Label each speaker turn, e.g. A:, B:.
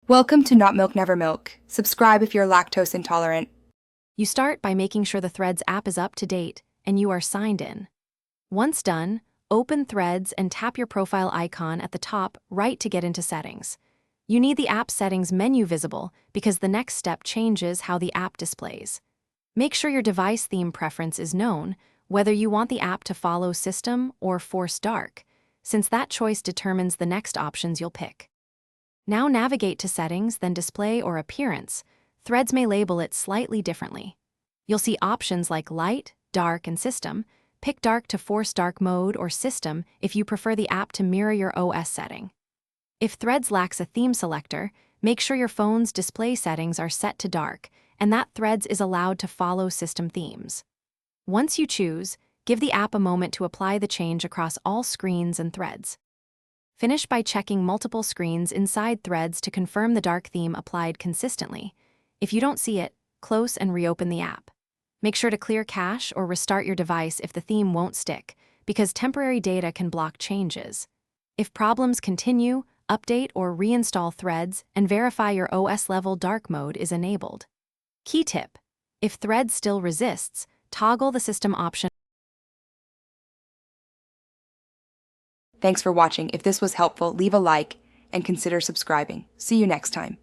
A: Welcome to Not Milk Never Milk. Subscribe if you're lactose intolerant.
B: You start by making sure the Threads app is up to date and you are signed in. Once done, open Threads and tap your profile icon at the top right to get into settings. You need the app settings menu visible because the next step changes how the app displays. Make sure your device theme preference is known, whether you want the app to follow system or force dark, since that choice determines the next options you'll pick. Now navigate to Settings, then Display or Appearance. Threads may label it slightly differently. You'll see options like Light, Dark, and System. Pick Dark to force dark mode or System if you prefer the app to mirror your OS setting. If Threads lacks a theme selector, make sure your phone's display settings are set to dark and that Threads is allowed to follow system themes. Once you choose, give the app a moment to apply the change across all screens and threads. Finish by checking multiple screens inside Threads to confirm the dark theme applied consistently. If you don't see it, close and reopen the app. Make sure to clear cache or restart your device if the theme won't stick, because temporary data can block changes. If problems continue, update or reinstall Threads and verify your OS level dark mode is enabled. Key tip: if Threads still resists, toggle the system option.
A: Thanks for watching. If this was helpful, leave a like and consider subscribing. See you next time.